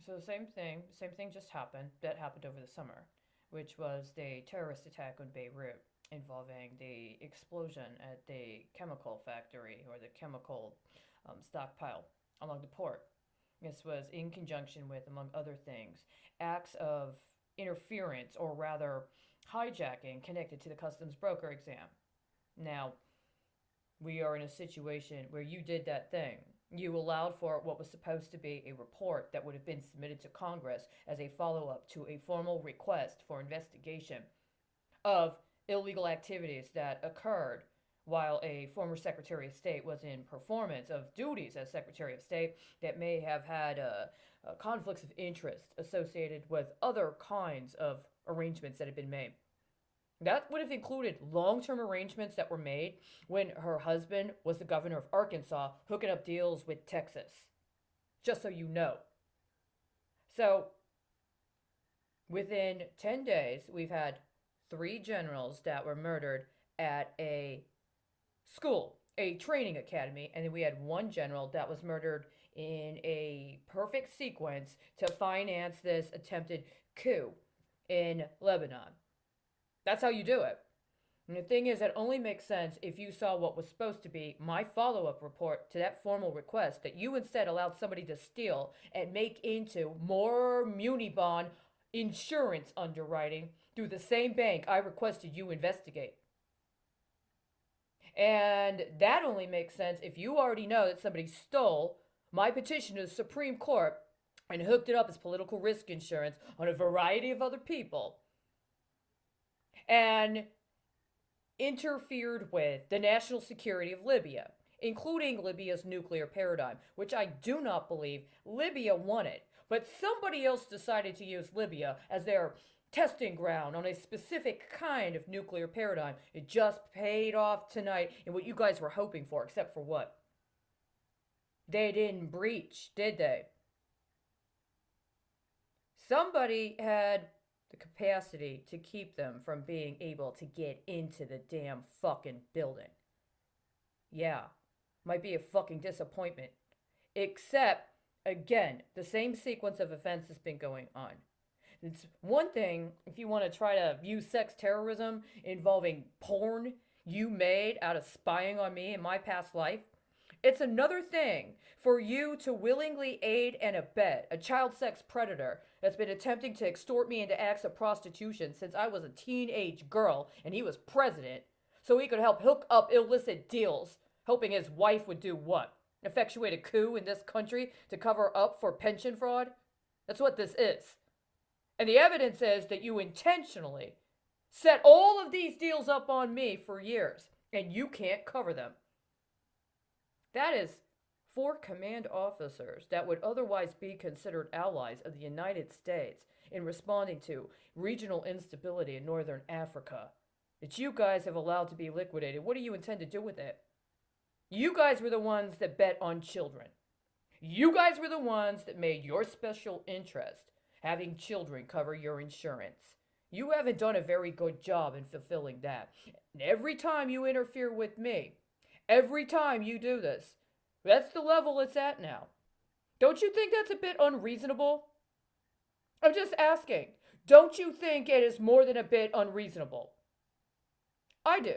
So same thing just happened. That happened over the summer, which was the terrorist attack on Beirut involving the explosion at the chemical factory or the chemical stockpile along the port. This was in conjunction with, among other things, acts of interference or rather hijacking connected to the customs broker exam. Now, we are in a situation where you did that thing. You allowed for what was supposed to be a report that would have been submitted to Congress as a follow up to a formal request for investigation of illegal activities that occurred while a former Secretary of State was in performance of duties as Secretary of State that may have had conflicts of interest associated with other kinds of arrangements that had been made. That would have included long term arrangements that were made when her husband was the governor of Arkansas, hooking up deals with Texas. Just so you know. So, within 10 days, we've had 3 generals that were murdered at a school, a training academy, and then we had 1 general that was murdered in a perfect sequence to finance this attempted coup in Lebanon. That's how you do it. And the thing is, it only makes sense if you saw what was supposed to be my follow up report to that formal request that you instead allowed somebody to steal and make into more muni bond insurance underwriting through the same bank I requested you investigate. And that only makes sense if you already know that somebody stole my petition to the Supreme Court and hooked it up as political risk insurance on a variety of other people and interfered with the national security of Libya, including Libya's nuclear paradigm, which I do not believe Libya wanted. But somebody else decided to use Libya as their testing ground on a specific kind of nuclear paradigm. It just paid off tonight in what you guys were hoping for, except for what? They didn't breach, did they? Somebody had the capacity to keep them from being able to get into the damn fucking building. Yeah, might be a fucking disappointment. Except, again, the same sequence of events has been going on. It's one thing if you want to try to use sex terrorism involving porn you made out of spying on me in my past life. It's another thing for you to willingly aid and abet a child sex predator that's been attempting to extort me into acts of prostitution since I was a teenage girl and he was president so he could help hook up illicit deals, hoping his wife would do what? Effectuate a coup in this country to cover up for pension fraud? That's what this is. And the evidence is that you intentionally set all of these deals up on me for years and you can't cover them. That is 4 command officers that would otherwise be considered allies of the United States in responding to regional instability in northern Africa that you guys have allowed to be liquidated. What do you intend to do with it? You guys were the ones that bet on children. You guys were the ones that made your special interest having children cover your insurance. You haven't done a very good job in fulfilling that. And every time you interfere with me, every time you do this, that's the level it's at now. Don't you think that's a bit unreasonable? I'm just asking. Don't you think it is more than a bit unreasonable? I do.